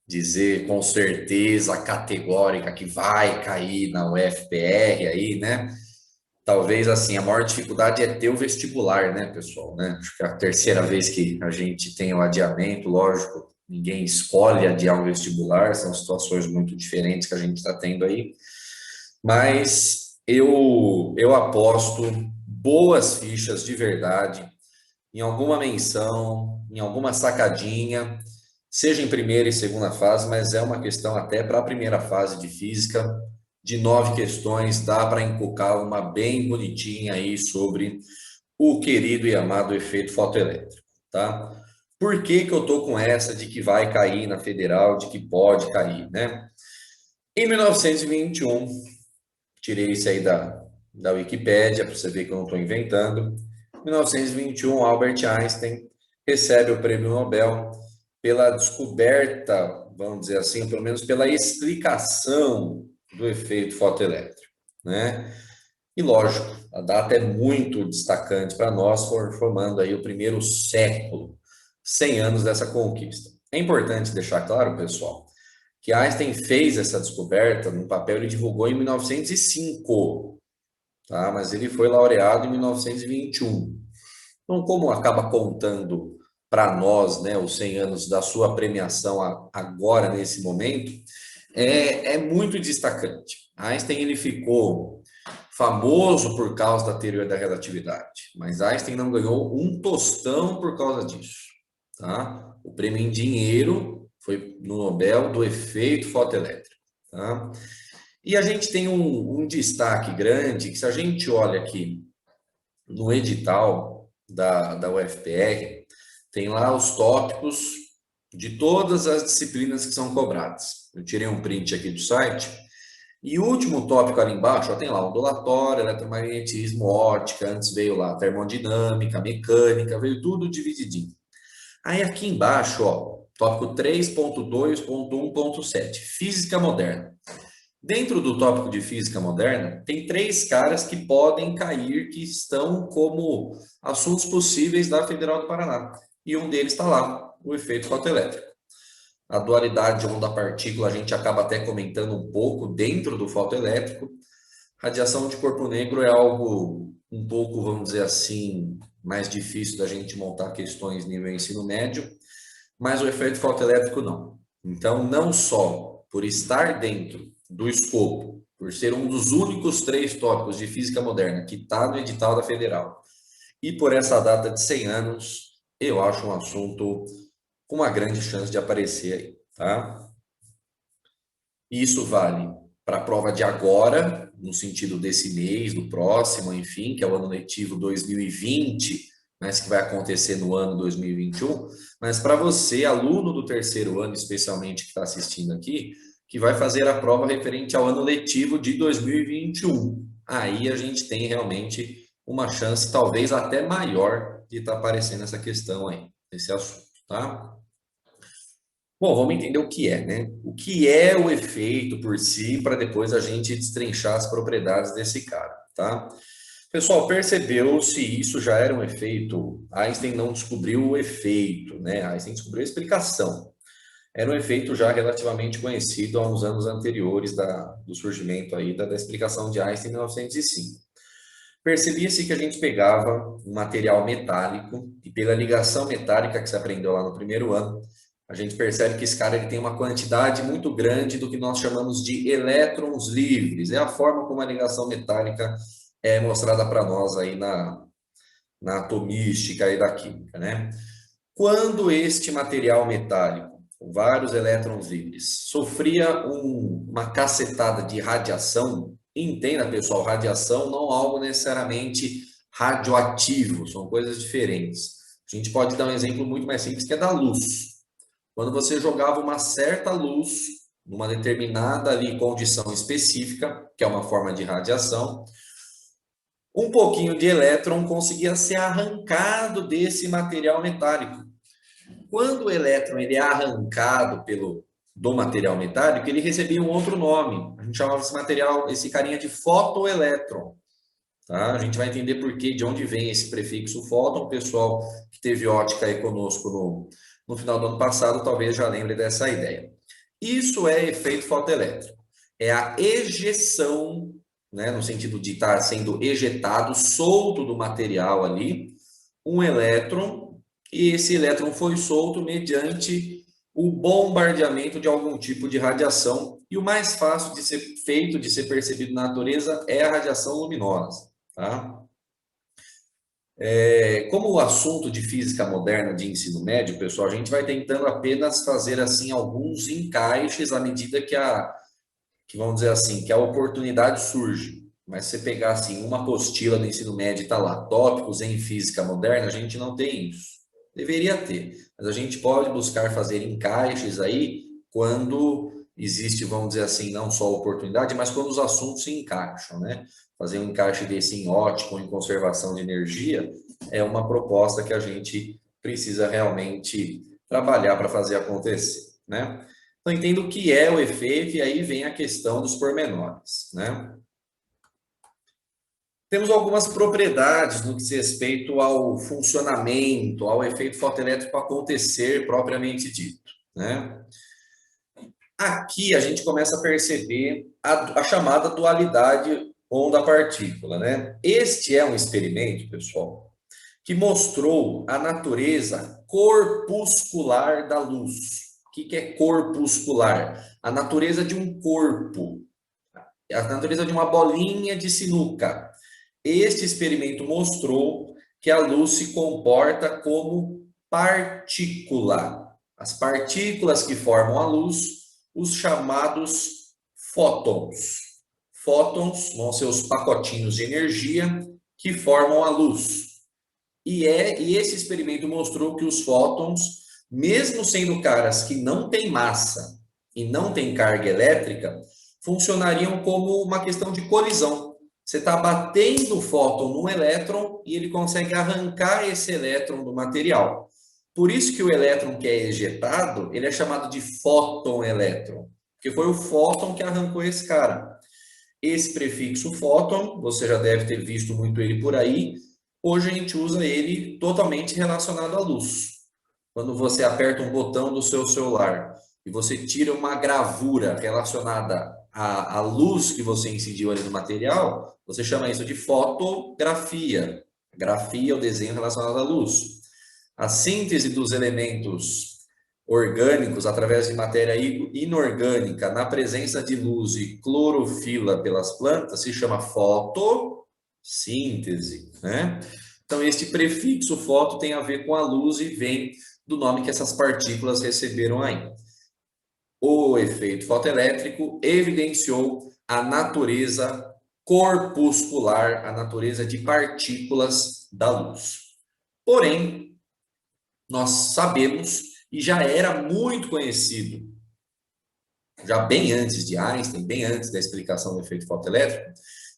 dizer com certeza categórica que vai cair na UFPR aí, né? Talvez assim, a maior dificuldade é ter o vestibular, né, pessoal, né? Acho que é a terceira vez que a gente tem o adiamento, lógico, ninguém escolhe adiar um vestibular, são situações muito diferentes que a gente está tendo aí, mas eu aposto boas fichas de verdade em alguma menção, em alguma sacadinha, seja em primeira e segunda fase, mas é uma questão até para a primeira fase de física, de 9 questões, dá para encucar uma bem bonitinha aí sobre o querido e amado efeito fotoelétrico, tá? Por que que eu tô com essa de que vai cair na federal, de que pode cair, né? Em 1921, tirei isso aí da Wikipédia, para você ver que eu não estou inventando. Em 1921, Albert Einstein recebe o prêmio Nobel pela descoberta, vamos dizer assim, pelo menos pela explicação do efeito fotoelétrico, né? E lógico, a data é muito destacante para nós, formando aí o primeiro século, 100 anos dessa conquista. É importante deixar claro, pessoal, que Einstein fez essa descoberta no papel, ele divulgou em 1905, tá? Mas ele foi laureado em 1921. Então, como acaba contando para nós, né, os 100 anos da sua premiação agora, nesse momento, é muito destacante. Einstein, ele ficou famoso por causa da teoria da relatividade, mas Einstein não ganhou um tostão por causa disso, tá? O prêmio em dinheiro foi no Nobel do efeito fotoelétrico, tá? E a gente tem um destaque grande, que se a gente olha aqui no edital da UFPR, tem lá os tópicos de todas as disciplinas que são cobradas. Eu tirei um print aqui do site, e o último tópico ali embaixo, ó, tem lá ondulatório, eletromagnetismo, ótica, antes veio lá termodinâmica, mecânica, veio tudo divididinho. Aí aqui embaixo, ó, tópico 3.2.1.7, física moderna. Dentro do tópico de física moderna, tem 3 caras que podem cair, que estão como assuntos possíveis da Federal do Paraná. E um deles está lá, o efeito fotoelétrico. A dualidade onda-partícula a gente acaba até comentando um pouco dentro do fotoelétrico. Radiação de corpo negro é algo um pouco, vamos dizer assim, mais difícil da gente montar questões nível ensino médio, mas o efeito fotoelétrico não. Então, não só por estar dentro do escopo, por ser um dos únicos 3 tópicos de física moderna que está no edital da Federal, e por essa data de 100 anos, eu acho um assunto com uma grande chance de aparecer aí, tá? Isso vale para a prova de agora, no sentido desse mês, do próximo, enfim, que é o ano letivo 2020, mas que vai acontecer no ano 2021. Mas para você, aluno do terceiro ano, especialmente que está assistindo aqui, que vai fazer a prova referente ao ano letivo de 2021. Aí a gente tem realmente uma chance, talvez até maior, de estar aparecendo essa questão aí, esse assunto, tá? Bom, vamos entender o que é, né? O que é o efeito por si, para depois a gente destrinchar as propriedades desse cara, tá? Pessoal, percebeu se isso já era um efeito? Einstein não descobriu o efeito, né? Einstein descobriu a explicação. Era um efeito já relativamente conhecido há uns anos anteriores do surgimento aí da explicação de Einstein em 1905. Percebia-se que a gente pegava um material metálico e pela ligação metálica que se aprendeu lá no primeiro ano, a gente percebe que esse cara ele tem uma quantidade muito grande do que nós chamamos de elétrons livres. É a forma como a ligação metálica é mostrada para nós aí na atomística e da química, né? Quando este material metálico, com vários elétrons livres, sofria uma cacetada de radiação, entenda, pessoal, radiação não algo necessariamente radioativo, são coisas diferentes. A gente pode dar um exemplo muito mais simples que é da luz. Quando você jogava uma certa luz numa determinada ali condição específica, que é uma forma de radiação, um pouquinho de elétron conseguia ser arrancado desse material metálico. Quando o elétron ele é arrancado do material metálico, ele recebia um outro nome. A gente chamava esse material, esse carinha de fotoelétron. Tá? A gente vai entender por que, de onde vem esse prefixo fóton. O pessoal que teve ótica aí conosco no final do ano passado talvez já lembre dessa ideia. Isso é efeito fotoelétrico. É a ejeção, né, no sentido de estar sendo ejetado, solto do material ali, um elétron, e esse elétron foi solto mediante o bombardeamento de algum tipo de radiação. E o mais fácil de ser feito, de ser percebido na natureza, é a radiação luminosa, tá? Como o assunto de física moderna de ensino médio, pessoal, a gente vai tentando apenas fazer assim alguns encaixes à medida que vamos dizer assim, que a oportunidade surge. Mas se você pegar assim uma apostila do ensino médio e tá lá, tópicos em física moderna, a gente não tem isso. Deveria ter, mas a gente pode buscar fazer encaixes aí quando existe, vamos dizer assim, não só oportunidade, mas quando os assuntos se encaixam, né? Fazer um encaixe desse em ótica ou em conservação de energia é uma proposta que a gente precisa realmente trabalhar para fazer acontecer, né? Então, entendo o que é o efeito e aí vem a questão dos pormenores, né? Temos algumas propriedades no que diz respeito ao funcionamento, ao efeito fotoelétrico acontecer propriamente dito, né? Aqui a gente começa a perceber a chamada dualidade onda-partícula, né? Este é um experimento, pessoal, que mostrou a natureza corpuscular da luz. O que é corpuscular? A natureza de um corpo, a natureza de uma bolinha de sinuca. Este experimento mostrou que a luz se comporta como partícula. As partículas que formam a luz, os chamados fótons. Fótons vão ser os pacotinhos de energia que formam a luz. E esse experimento mostrou que os fótons, mesmo sendo caras que não têm massa e não têm carga elétrica, funcionariam como uma questão de colisão. Você está batendo o fóton no elétron e ele consegue arrancar esse elétron do material. Por isso que o elétron que é ejetado, ele é chamado de fóton-elétron, porque foi o fóton que arrancou esse cara. Esse prefixo fóton, você já deve ter visto muito ele por aí. Hoje a gente usa ele totalmente relacionado à luz. Quando você aperta um botão do seu celular e você tira uma gravura relacionada à luz que você incidiu ali no material, você chama isso de fotografia. Grafia é o desenho relacionado à luz. A síntese dos elementos orgânicos através de matéria inorgânica na presença de luz e clorofila pelas plantas se chama fotossíntese, né? Então, este prefixo foto tem a ver com a luz e vem do nome que essas partículas receberam aí. O efeito fotoelétrico evidenciou a natureza corpuscular, a natureza de partículas da luz. Porém, nós sabemos, e já era muito conhecido, já bem antes de Einstein, bem antes da explicação do efeito fotoelétrico,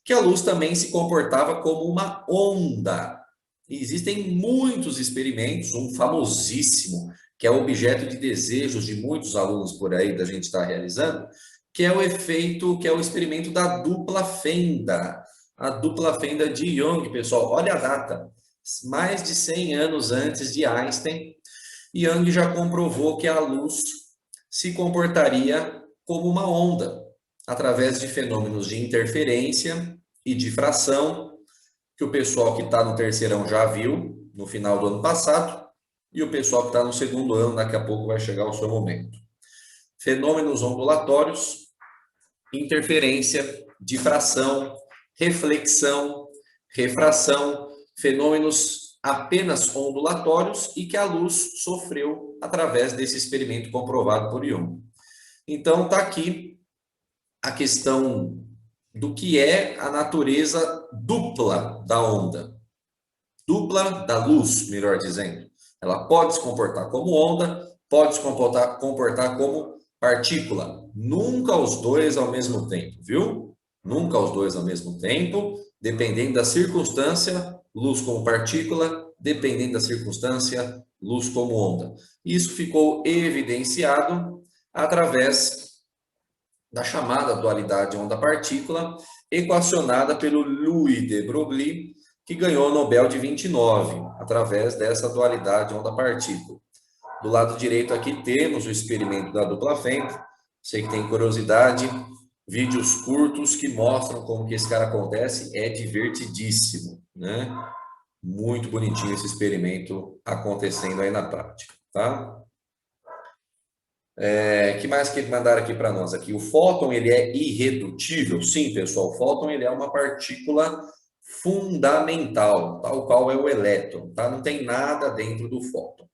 que a luz também se comportava como uma onda. E existem muitos experimentos, um famosíssimo, que é objeto de desejos de muitos alunos por aí da gente estar realizando, que é o efeito, que é o experimento da dupla fenda. A dupla fenda de Young, pessoal, olha a data, mais de 100 anos antes de Einstein, Young já comprovou que a luz se comportaria como uma onda, através de fenômenos de interferência e difração, que o pessoal que está no terceirão já viu no final do ano passado, e o pessoal que está no segundo ano, daqui a pouco vai chegar o seu momento. Fenômenos ondulatórios, interferência, difração, reflexão, refração, fenômenos apenas ondulatórios e que a luz sofreu através desse experimento comprovado por Young. Então, está aqui a questão do que é a natureza dupla da onda. Dupla da luz, melhor dizendo. Ela pode se comportar como onda, pode se comportar como partícula. Nunca os dois ao mesmo tempo, viu? Nunca os dois ao mesmo tempo, dependendo da circunstância, luz como partícula, dependendo da circunstância, luz como onda. Isso ficou evidenciado através da chamada dualidade onda-partícula, equacionada pelo Louis de Broglie, que ganhou o Nobel de 29, através dessa dualidade onda-partícula. Do lado direito aqui temos o experimento da dupla fenda, Você que tem curiosidade, vídeos curtos que mostram como que esse cara acontece, é divertidíssimo, né? Muito bonitinho esse experimento acontecendo aí na prática, tá? Que mais que mandaram aqui para nós aqui? O fóton, ele é irredutível? Sim, pessoal, o fóton, ele é uma partícula fundamental, tal qual é o elétron, tá? Não tem nada dentro do fóton.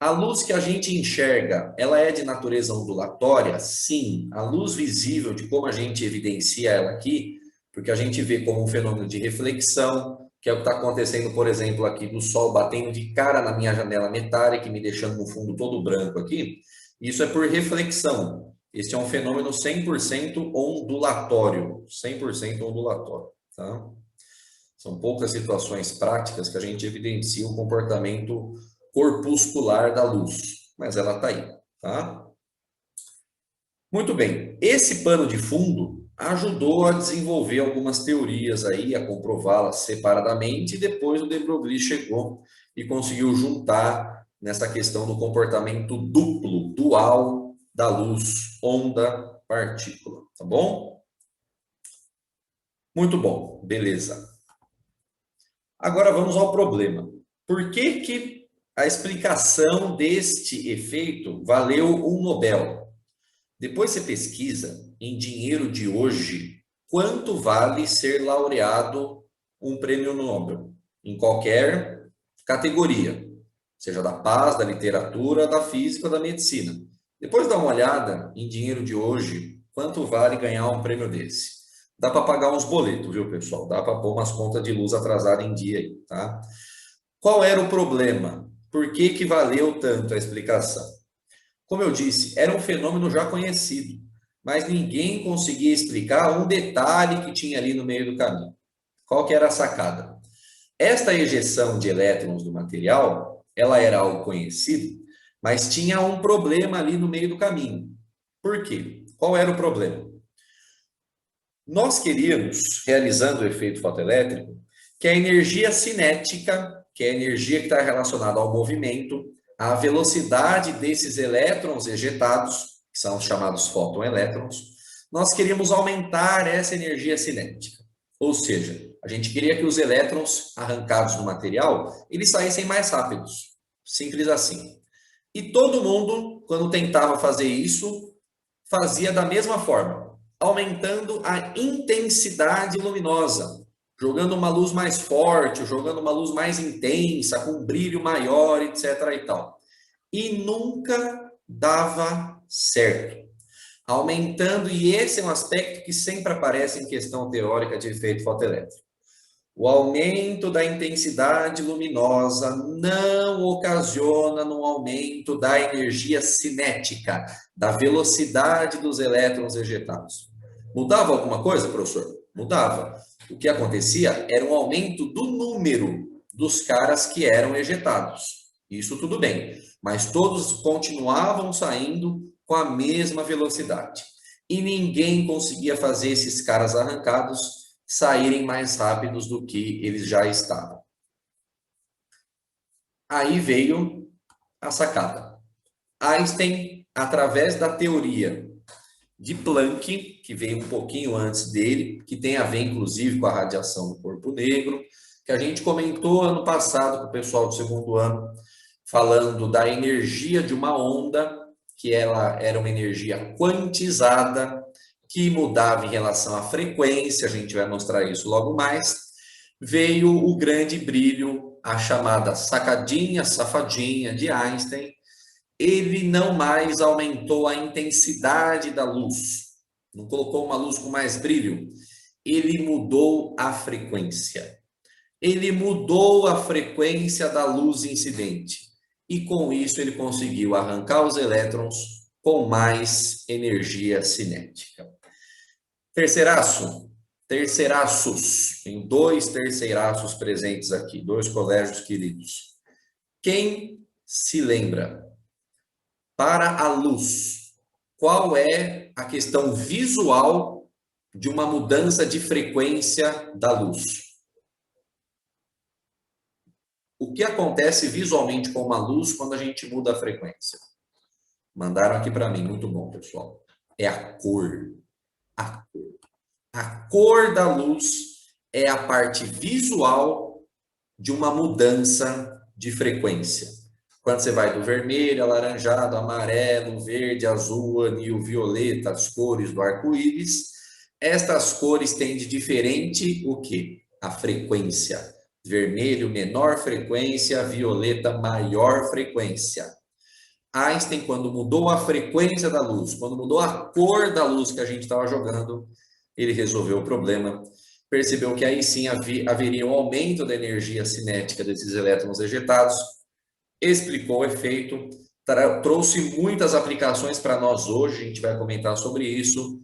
A luz que a gente enxerga, ela é de natureza ondulatória? Sim. A luz visível, de como a gente evidencia ela aqui, porque a gente vê como um fenômeno de reflexão, que é o que está acontecendo, por exemplo, aqui do sol batendo de cara na minha janela metálica e me deixando no fundo todo branco aqui. Isso é por reflexão. Este é um fenômeno 100% ondulatório. 100% ondulatório, tá? São poucas situações práticas que a gente evidencia o comportamento corpuscular da luz, mas ela está aí, tá? Muito bem. Esse pano de fundo ajudou a desenvolver algumas teorias aí, a comprová-las separadamente, e depois o de Broglie chegou e conseguiu juntar nessa questão do comportamento duplo, dual da luz, onda, partícula, tá bom? Muito bom, beleza. Agora vamos ao problema. Por que que a explicação deste efeito valeu um Nobel? Depois você pesquisa em dinheiro de hoje quanto vale ser laureado um prêmio Nobel em qualquer categoria, seja da paz, da literatura, da física ou da medicina. Depois dá uma olhada em dinheiro de hoje, quanto vale ganhar um prêmio desse. Dá para pagar uns boletos, viu, pessoal? Dá para pôr umas contas de luz atrasadas em dia aí, tá? Qual era o problema? Por que que valeu tanto a explicação? Como eu disse, era um fenômeno já conhecido, mas ninguém conseguia explicar um detalhe que tinha ali no meio do caminho. Qual que era a sacada? Esta ejeção de elétrons do material, ela era algo conhecido, mas tinha um problema ali no meio do caminho. Por quê? Qual era o problema? Nós queríamos, realizando o efeito fotoelétrico, que a energia cinética, que é a energia que está relacionada ao movimento, a velocidade desses elétrons ejetados, que são os chamados fotoelétrons, nós queríamos aumentar essa energia cinética. Ou seja, a gente queria que os elétrons arrancados do material, eles saíssem mais rápidos. Simples assim. E todo mundo, quando tentava fazer isso, fazia da mesma forma, aumentando a intensidade luminosa, jogando uma luz mais forte, jogando uma luz mais intensa, com um brilho maior, etc. e tal. E nunca dava certo. Aumentando, e esse é um aspecto que sempre aparece em questão teórica de efeito fotoelétrico. O aumento da intensidade luminosa não ocasiona no aumento da energia cinética, da velocidade dos elétrons ejetados. Mudava alguma coisa, professor? Mudava. O que acontecia era um aumento do número dos caras que eram ejetados. Isso tudo bem, mas todos continuavam saindo com a mesma velocidade. E ninguém conseguia fazer esses caras arrancados saírem mais rápidos do que eles já estavam. Aí veio a sacada. Einstein, através da teoria de Planck, que veio um pouquinho antes dele, que tem a ver inclusive com a radiação do corpo negro, que a gente comentou ano passado com o pessoal do segundo ano, falando da energia de uma onda, que ela era uma energia quantizada, que mudava em relação à frequência, a gente vai mostrar isso logo mais, veio o grande brilho, a chamada sacadinha, safadinha de Einstein. Ele não mais aumentou a intensidade da luz, não colocou uma luz com mais brilho, ele mudou a frequência. Ele mudou a frequência da luz incidente. E com isso ele conseguiu arrancar os elétrons com mais energia cinética. Terceiraço, terceiraços. Tem dois terceiraços presentes aqui, dois colégios queridos. Quem se lembra? Para a luz, qual é a questão visual de uma mudança de frequência da luz? O que acontece visualmente com uma luz quando a gente muda a frequência? Mandaram aqui para mim, muito bom, pessoal. É a cor. A cor. A cor da luz é a parte visual de uma mudança de frequência. Quando você vai do vermelho, alaranjado, amarelo, verde, azul, anil, violeta, as cores do arco-íris, estas cores têm de diferente o quê? A frequência. Vermelho, menor frequência, violeta, maior frequência. Einstein, quando mudou a frequência da luz, quando mudou a cor da luz que a gente estava jogando, ele resolveu o problema, percebeu que aí sim haveria um aumento da energia cinética desses elétrons ejetados, explicou o efeito, trouxe muitas aplicações para nós hoje, a gente vai comentar sobre isso,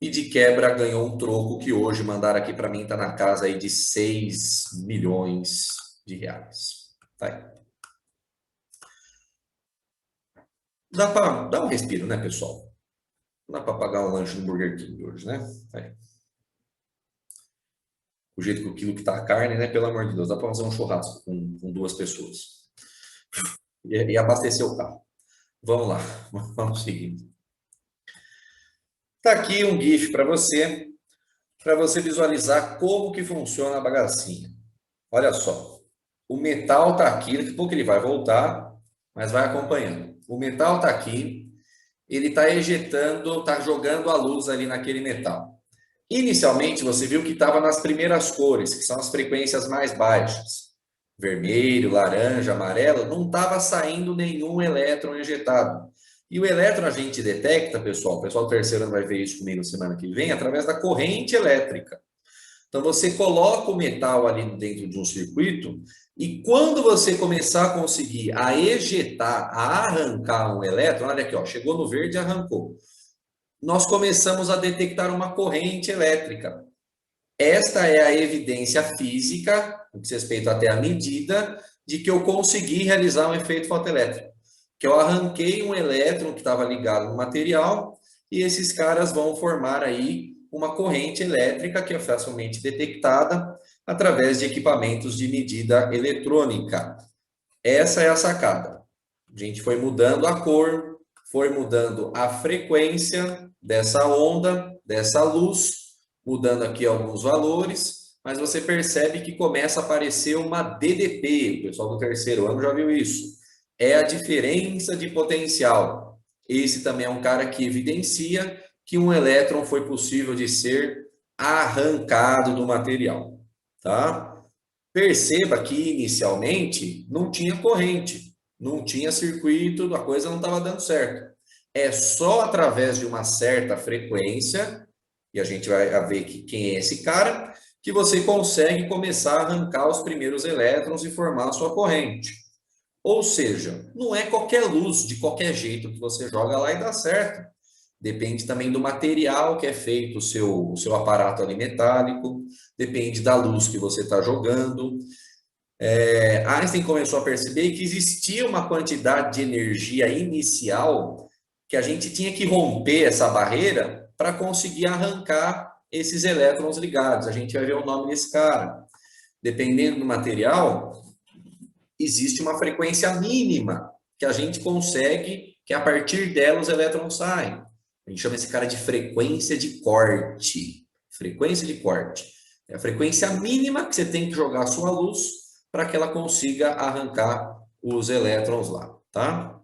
e de quebra ganhou um troco que hoje mandaram aqui para mim, está na casa aí de 6 milhões de reais. Tá aí. Dá para dar um respiro, né, pessoal? Não dá para pagar um lanche no Burger King hoje, né? É. O jeito que o quilo que tá a carne, né? Pelo amor de Deus, dá para fazer um churrasco com duas pessoas. E abastecer o carro. Vamos lá, vamos seguir. Tá aqui um GIF para você visualizar como que funciona a bagacinha. Olha só, o metal tá aqui, daqui a pouco ele vai voltar, mas vai acompanhando. O metal tá aqui, ele tá ejetando, tá jogando a luz ali naquele metal. Inicialmente, você viu que estava nas primeiras cores, que são as frequências mais baixas. Vermelho, laranja, amarelo, não estava saindo nenhum elétron injetado. E o elétron a gente detecta, pessoal, o pessoal do terceiro ano vai ver isso comigo semana que vem, através da corrente elétrica. Então, você coloca o metal ali dentro de um circuito e quando você começar a conseguir a ejetar, a arrancar um elétron, olha aqui, ó, chegou no verde e arrancou. Nós começamos a detectar uma corrente elétrica. Esta é a evidência física, no que diz respeito até à medida, de que eu consegui realizar um efeito fotoelétrico. Que eu arranquei um elétron que estava ligado no material e esses caras vão formar aí uma corrente elétrica que é facilmente detectada através de equipamentos de medida eletrônica. Essa é a sacada. A gente foi mudando a cor, foi mudando a frequência dessa onda, dessa luz, mudando aqui alguns valores, mas você percebe que começa a aparecer uma DDP. O pessoal do terceiro ano já viu isso. É a diferença de potencial. Esse também é um cara que evidencia que um elétron foi possível de ser arrancado do material, tá? Perceba que inicialmente não tinha corrente, não tinha circuito, a coisa não estava dando certo. É só através de uma certa frequência, e a gente vai ver que quem é esse cara, que você consegue começar a arrancar os primeiros elétrons e formar a sua corrente. Ou seja, não é qualquer luz de qualquer jeito que você joga lá e dá certo. Depende também do material que é feito o seu aparato ali metálico, depende da luz que você está jogando. Einstein começou a perceber que existia uma quantidade de energia inicial que a gente tinha que romper essa barreira para conseguir arrancar esses elétrons ligados. A gente vai ver o nome desse cara. Dependendo do material, existe uma frequência mínima que a gente consegue, que a partir dela os elétrons saem. A gente chama esse cara de frequência de corte. Frequência de corte. É a frequência mínima que você tem que jogar a sua luz para que ela consiga arrancar os elétrons lá, tá?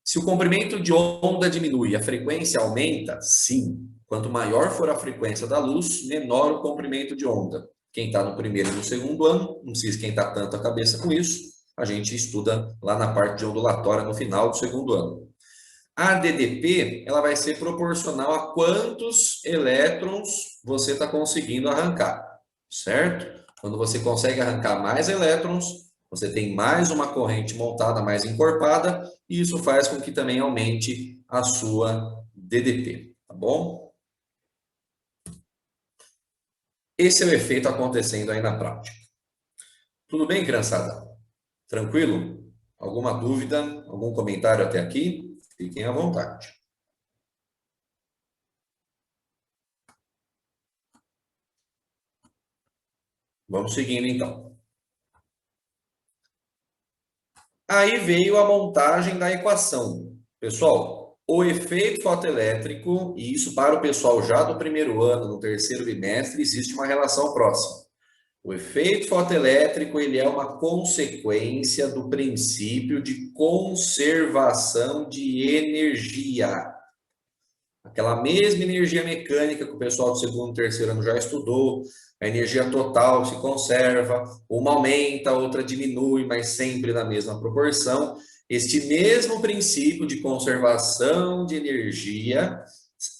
Se o comprimento de onda diminui e a frequência aumenta, sim. Quanto maior for a frequência da luz, menor o comprimento de onda. Quem está no primeiro e no segundo ano, não precisa esquentar tanto a cabeça com isso, a gente estuda lá na parte de ondulatória no final do segundo ano. A DDP, ela vai ser proporcional a quantos elétrons você está conseguindo arrancar, certo? Quando você consegue arrancar mais elétrons, você tem mais uma corrente montada, mais encorpada, e isso faz com que também aumente a sua DDP, tá bom? Esse é o efeito acontecendo aí na prática. Tudo bem, criançada? Tranquilo? Alguma dúvida? Algum comentário até aqui? Fiquem à vontade. Vamos seguindo então. Aí veio a montagem da equação. Pessoal, o efeito fotoelétrico, e isso para o pessoal já do primeiro ano, no terceiro bimestre, existe uma relação próxima. O efeito fotoelétrico, ele é uma consequência do princípio de conservação de energia. Aquela mesma energia mecânica que o pessoal do segundo e terceiro ano já estudou, a energia total se conserva, uma aumenta, outra diminui, mas sempre na mesma proporção. Este mesmo princípio de conservação de energia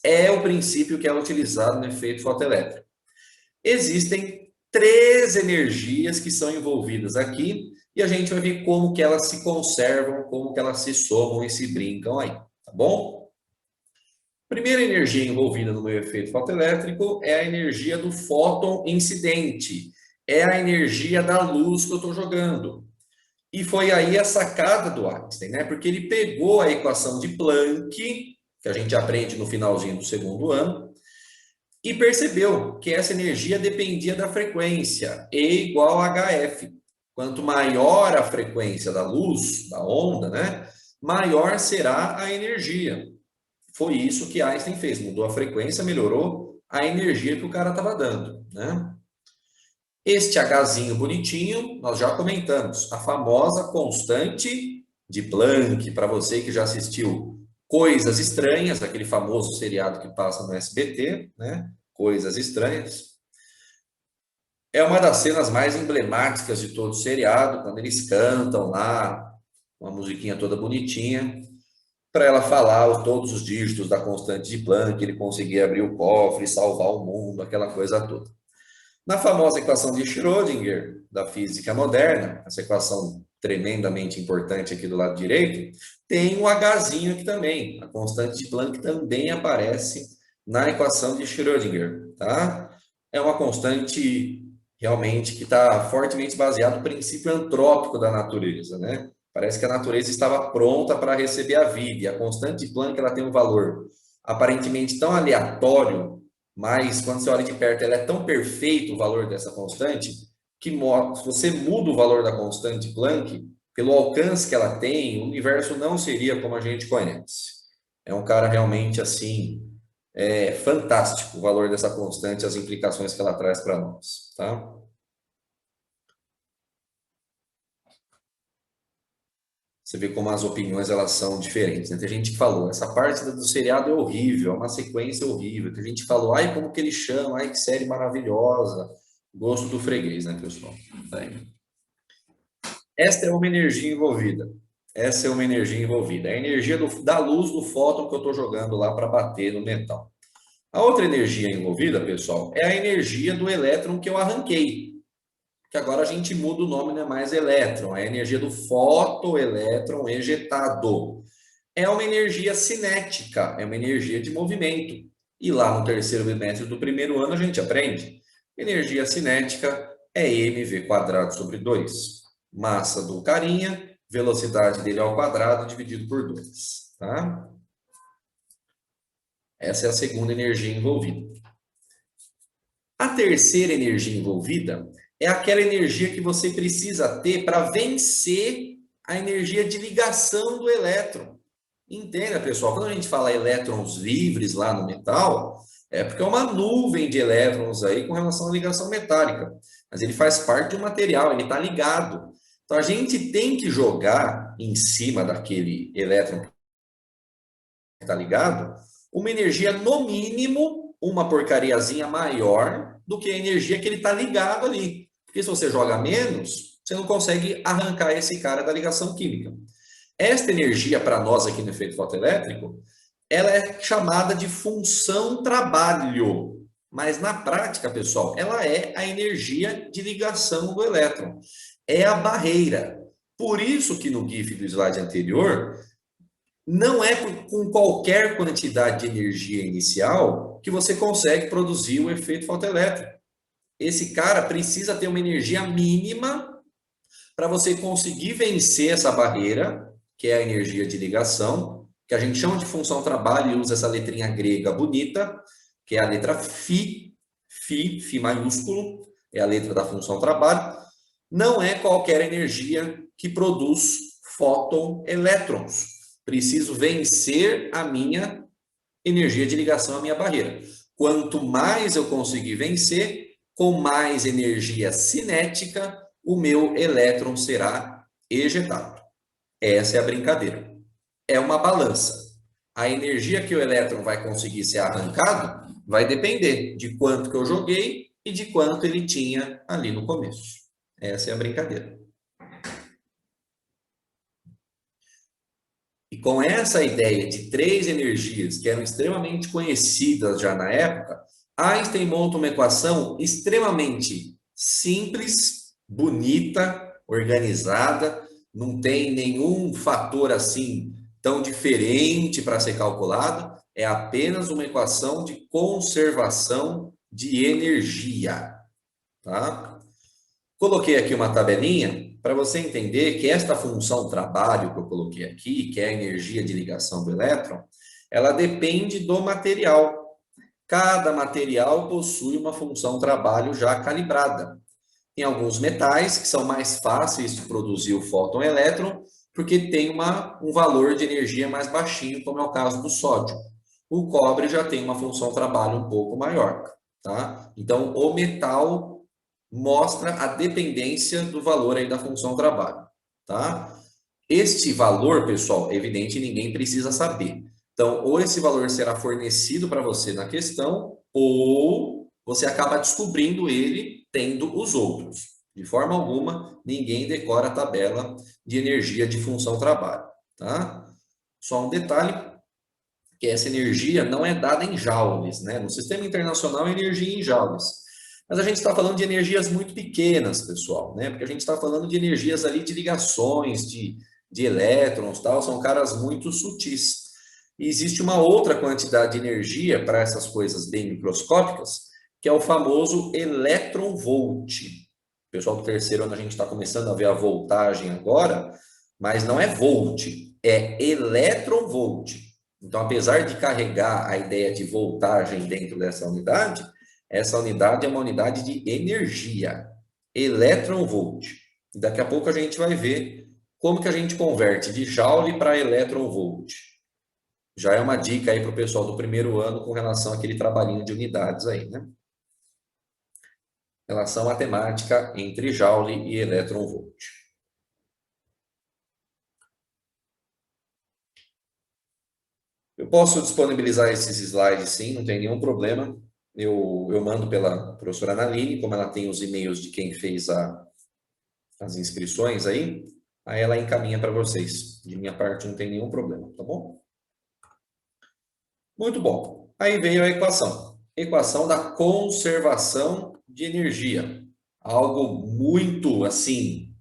é o princípio que é utilizado no efeito fotoelétrico. Existem três energias que são envolvidas aqui e a gente vai ver como que elas se conservam, como que elas se somam e se brincam aí, tá bom? Primeira energia envolvida no meu efeito fotoelétrico é a energia do fóton incidente, é a energia da luz que eu estou jogando. E foi aí a sacada do Einstein, né? Porque ele pegou a equação de Planck, que a gente aprende no finalzinho do segundo ano, e percebeu que essa energia dependia da frequência, E igual a HF. Quanto maior a frequência da luz, da onda, né? Maior será a energia. Foi isso que Einstein fez, mudou a frequência, melhorou a energia que o cara estava dando, né? Este Hzinho bonitinho, nós já comentamos, a famosa constante de Planck, para você que já assistiu Coisas Estranhas, aquele famoso seriado que passa no SBT, né? Coisas Estranhas. É uma das cenas mais emblemáticas de todo o seriado, quando eles cantam lá, uma musiquinha toda bonitinha, para ela falar todos os dígitos da constante de Planck, ele conseguir abrir o cofre, salvar o mundo, aquela coisa toda. Na famosa equação de Schrödinger, da física moderna, essa equação tremendamente importante aqui do lado direito, tem um Hzinho aqui também. A constante de Planck também aparece na equação de Schrödinger, tá? É uma constante realmente que está fortemente baseada no princípio antrópico da natureza, né? Parece que a natureza estava pronta para receber a vida, e a constante de Planck ela tem um valor aparentemente tão aleatório, mas quando você olha de perto, ela é tão perfeito o valor dessa constante, que se você muda o valor da constante de Planck, pelo alcance que ela tem, o universo não seria como a gente conhece. É um cara realmente assim, fantástico o valor dessa constante, as implicações que ela traz para nós, tá? Você vê como as opiniões elas são diferentes, né? Tem gente que falou, essa parte do seriado é horrível, é uma sequência horrível. Tem gente que falou, ai, como que ele chama, ai, que série maravilhosa. Gosto do freguês, né, pessoal? Tá aí. Esta é uma energia envolvida. Essa é uma energia envolvida. É a energia da luz do fóton que eu estou jogando lá para bater no metal. A outra energia envolvida, pessoal, é a energia do elétron que eu arranquei. Que agora a gente muda o nome, não é mais elétron, é a energia do fotoelétron ejetado. É uma energia cinética, é uma energia de movimento. E lá no terceiro bimestre do primeiro ano a gente aprende. Energia cinética é mv² sobre 2. Massa do carinha, velocidade dele ao quadrado dividido por 2. Tá? Essa é a segunda energia envolvida. A terceira energia envolvida é aquela energia que você precisa ter para vencer a energia de ligação do elétron. Entenda, pessoal, quando a gente fala elétrons livres lá no metal, é porque é uma nuvem de elétrons aí com relação à ligação metálica. Mas ele faz parte de um material, ele está ligado. Então a gente tem que jogar em cima daquele elétron que está ligado uma energia, no mínimo, uma porcariazinha maior do que a energia que ele está ligado ali. Porque se você joga menos, você não consegue arrancar esse cara da ligação química. Esta energia, para nós aqui no efeito fotoelétrico, ela é chamada de função trabalho. Mas na prática, pessoal, ela é a energia de ligação do elétron. É a barreira. Por isso que no GIF do slide anterior, não é com qualquer quantidade de energia inicial que você consegue produzir o efeito fotoelétrico. Esse cara precisa ter uma energia mínima para você conseguir vencer essa barreira, que é a energia de ligação, que a gente chama de função trabalho e usa essa letrinha grega bonita, que é a letra Φ maiúsculo, é a letra da função trabalho. Não é qualquer energia que produz fóton elétrons. Preciso vencer a minha energia de ligação, a minha barreira. Quanto mais eu conseguir vencer, com mais energia cinética, o meu elétron será ejetado. Essa é a brincadeira. É uma balança. A energia que o elétron vai conseguir ser arrancado vai depender de quanto que eu joguei e de quanto ele tinha ali no começo. Essa é a brincadeira. E com essa ideia de três energias que eram extremamente conhecidas já na época, Einstein monta uma equação extremamente simples, bonita, organizada, não tem nenhum fator assim tão diferente para ser calculado, é apenas uma equação de conservação de energia, tá? Coloquei aqui uma tabelinha para você entender que esta função trabalho que eu coloquei aqui, que é a energia de ligação do elétron, ela depende do material. Cada material possui uma função trabalho já calibrada. Tem alguns metais que são mais fáceis de produzir o fóton elétron, porque tem um valor de energia mais baixinho, como é o caso do sódio. O cobre já tem uma função trabalho um pouco maior, tá? Então, o metal mostra a dependência do valor aí da função trabalho, tá? Este valor, pessoal, é evidente, ninguém precisa saber. Então, ou esse valor será fornecido para você na questão, ou você acaba descobrindo ele tendo os outros. De forma alguma, ninguém decora a tabela de energia de função trabalho, tá? Só um detalhe, que essa energia não é dada em joules, né? No sistema internacional, é energia em joules. Mas a gente está falando de energias muito pequenas, pessoal, né? Porque a gente está falando de energias ali de ligações, de elétrons, tal, são caras muito sutis. E existe uma outra quantidade de energia para essas coisas bem microscópicas, que é o famoso elétron-volt. O pessoal do terceiro ano, a gente está começando a ver a voltagem agora, mas não é volt, é elétron-volt. Então, apesar de carregar a ideia de voltagem dentro dessa unidade, essa unidade é uma unidade de energia, elétron-volt. Daqui a pouco a gente vai ver como que a gente converte de joule para elétron-volt. Já é uma dica aí para o pessoal do primeiro ano com relação àquele trabalhinho de unidades aí, né? Relação matemática entre joule e elétron-volt. Eu posso disponibilizar esses slides, sim, não tem nenhum problema. Eu mando pela professora Analine, como ela tem os e-mails de quem fez as inscrições aí ela encaminha para vocês. De minha parte, não tem nenhum problema, tá bom? Muito bom. Aí veio a equação. Equação da conservação de energia. Algo muito, assim,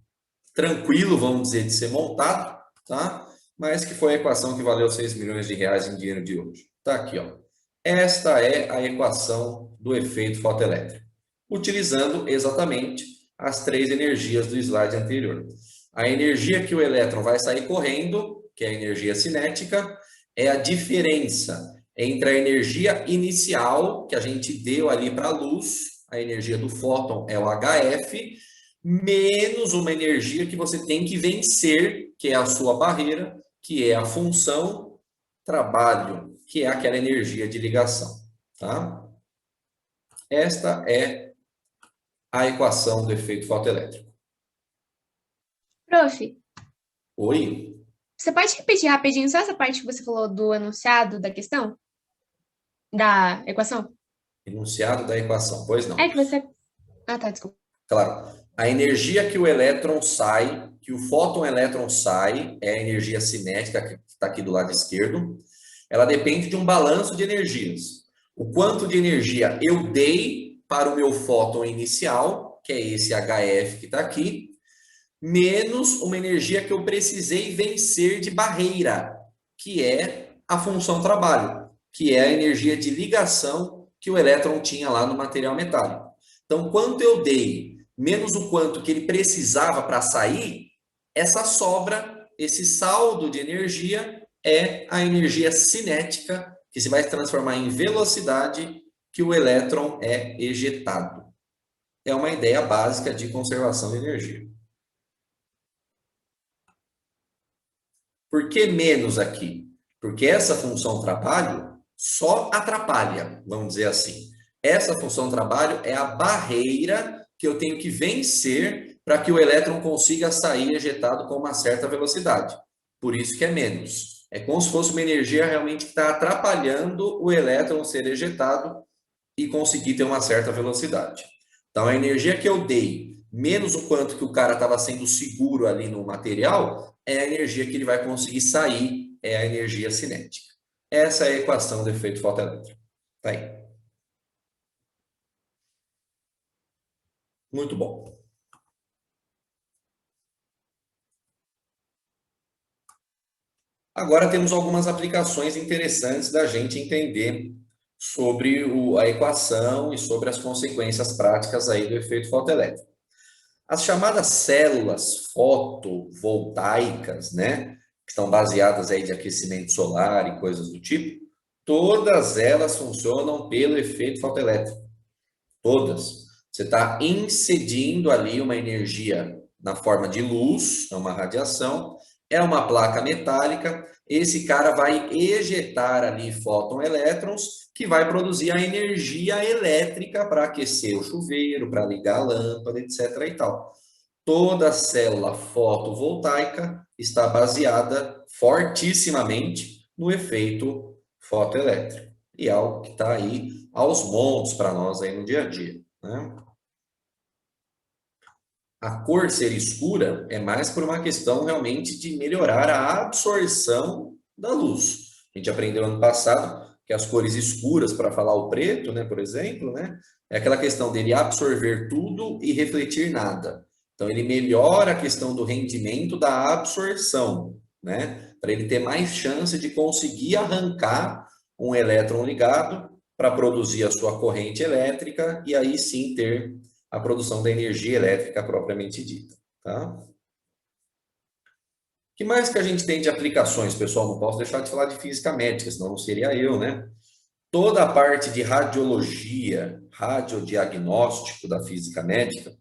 tranquilo, vamos dizer, de ser montado, tá? Mas que foi a equação que valeu 6 milhões de reais em dinheiro de hoje. Tá aqui, ó. Esta é a equação do efeito fotoelétrico, utilizando exatamente as três energias do slide anterior. A energia que o elétron vai sair correndo, que é a energia cinética, é a diferença entre a energia inicial, que a gente deu ali para a luz, a energia do fóton é o HF, menos uma energia que você tem que vencer, que é a sua barreira, que é a função trabalho, que é aquela energia de ligação, tá? Esta é a equação do efeito fotoelétrico. Prof, Oi? você pode repetir rapidinho só essa parte que você falou do enunciado da questão? Da equação? Enunciado da equação, pois É não. que você... Ah, tá, desculpa. Claro, a energia que o elétron sai, que o fóton elétron sai, é a energia cinética, que está aqui do lado esquerdo, ela depende de um balanço de energias. O quanto de energia eu dei para o meu fóton inicial, que é esse HF que está aqui, menos uma energia que eu precisei vencer de barreira, que é a função trabalho, que é a energia de ligação que o elétron tinha lá no material metálico. Então, quanto eu dei, menos o quanto que ele precisava para sair, essa sobra, esse saldo de energia, é a energia cinética, que se vai transformar em velocidade que o elétron é ejetado. É uma ideia básica de conservação de energia. Por que menos aqui? Porque essa função trabalho só atrapalha, vamos dizer assim. Essa função trabalho é a barreira que eu tenho que vencer para que o elétron consiga sair ejetado com uma certa velocidade. Por isso que é menos. É como se fosse uma energia realmente que está atrapalhando o elétron ser ejetado e conseguir ter uma certa velocidade. Então, a energia que eu dei, menos o quanto que o cara estava sendo seguro ali no material, é a energia que ele vai conseguir sair, é a energia cinética. Essa é a equação do efeito fotoelétrico. Tá aí. Muito bom. Agora temos algumas aplicações interessantes da gente entender sobre a equação e sobre as consequências práticas aí do efeito fotoelétrico. As chamadas células fotovoltaicas, né, que estão baseadas aí de aquecimento solar e coisas do tipo, todas elas funcionam pelo efeito fotoelétrico. Todas. Você está incedindo ali uma energia na forma de luz, é uma radiação, é uma placa metálica, esse cara vai ejetar ali fóton-elétrons que vai produzir a energia elétrica para aquecer o chuveiro, para ligar a lâmpada, etc. e tal. Toda célula fotovoltaica está baseada fortissimamente no efeito fotoelétrico. E é algo que está aí aos montes para nós aí no dia a dia, né? A cor ser escura é mais por uma questão realmente de melhorar a absorção da luz. A gente aprendeu ano passado que as cores escuras, para falar o preto, né, por exemplo, né, é aquela questão dele absorver tudo e refletir nada. Então, ele melhora a questão do rendimento da absorção, né, para ele ter mais chance de conseguir arrancar um elétron ligado para produzir a sua corrente elétrica e aí sim ter a produção da energia elétrica propriamente dita, tá? O que mais que a gente tem de aplicações, pessoal? Não posso deixar de falar de física médica, senão não seria eu, né? Toda a parte de radiologia, radiodiagnóstico da física médica,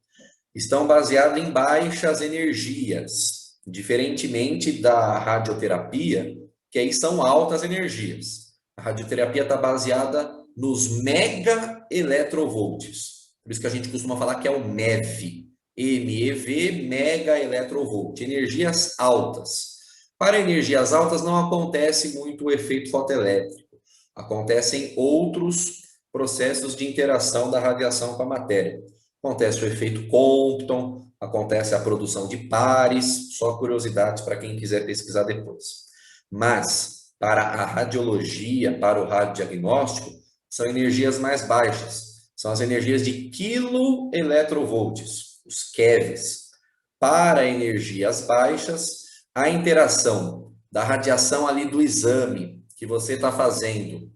estão baseadas em baixas energias, diferentemente da radioterapia, que aí são altas energias. A radioterapia está baseada nos mega eletrovolts. Por isso que a gente costuma falar que é o MEV, MEV, mega eletrovolt, energias altas. Para energias altas não acontece muito o efeito fotoelétrico, acontecem outros processos de interação da radiação com a matéria. Acontece o efeito Compton, acontece a produção de pares, só curiosidades para quem quiser pesquisar depois. Mas para a radiologia, para o radiodiagnóstico, são energias mais baixas. São as energias de quiloeletrovolts, os KeVs. Para energias baixas, a interação da radiação ali do exame que você está fazendo,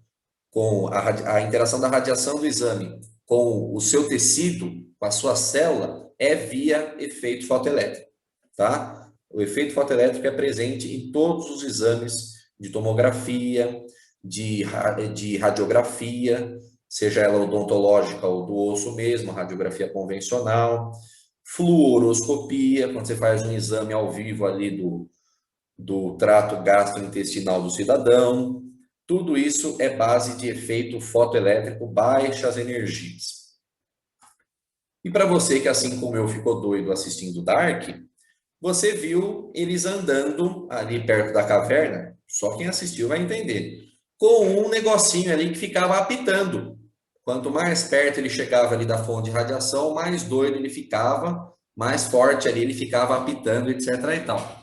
com a interação da radiação do exame com o seu tecido, com a sua célula, é via efeito fotoelétrico, tá? O efeito fotoelétrico é presente em todos os exames de tomografia, de radiografia, seja ela odontológica ou do osso mesmo, radiografia convencional, fluoroscopia, quando você faz um exame ao vivo ali do trato gastrointestinal do cidadão, tudo isso é base de efeito fotoelétrico, baixas energias. E para você que, assim como eu, ficou doido assistindo Dark, você viu eles andando ali perto da caverna, só quem assistiu vai entender, com um negocinho ali que ficava apitando. Quanto mais perto ele chegava ali da fonte de radiação, mais doido ele ficava, mais forte ali ele ficava apitando, etc. e tal.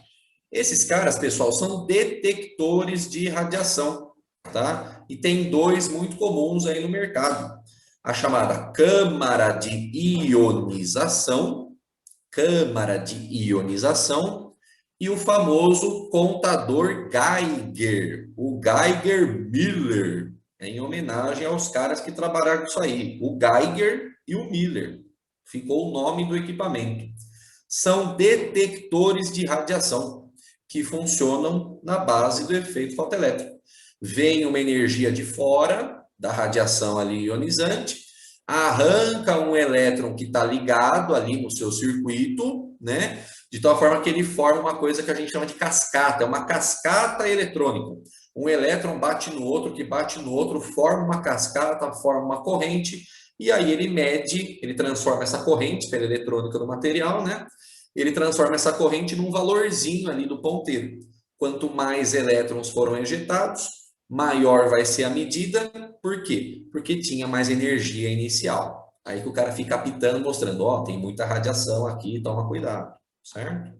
Esses caras, pessoal, são detectores de radiação, tá? E tem dois muito comuns aí no mercado. A chamada câmara de ionização e o famoso contador Geiger, o Geiger-Miller, em homenagem aos caras que trabalharam com isso aí, o Geiger e o Miller. Ficou o nome do equipamento. São detectores de radiação que funcionam na base do efeito fotoelétrico. Vem uma energia de fora da radiação ali ionizante, arranca um elétron que está ligado ali no seu circuito, né? de tal forma que ele forma uma coisa que a gente chama de cascata, é uma cascata eletrônica. Um elétron bate no outro, que bate no outro, forma uma cascata, forma uma corrente, e aí ele mede, ele transforma essa corrente pela eletrônica do material, né? Ele transforma essa corrente num valorzinho ali do ponteiro. Quanto mais elétrons foram ejetados, maior vai ser a medida. Por quê? Porque tinha mais energia inicial. Aí que o cara fica apitando, mostrando, ó, tem muita radiação aqui, toma cuidado, certo?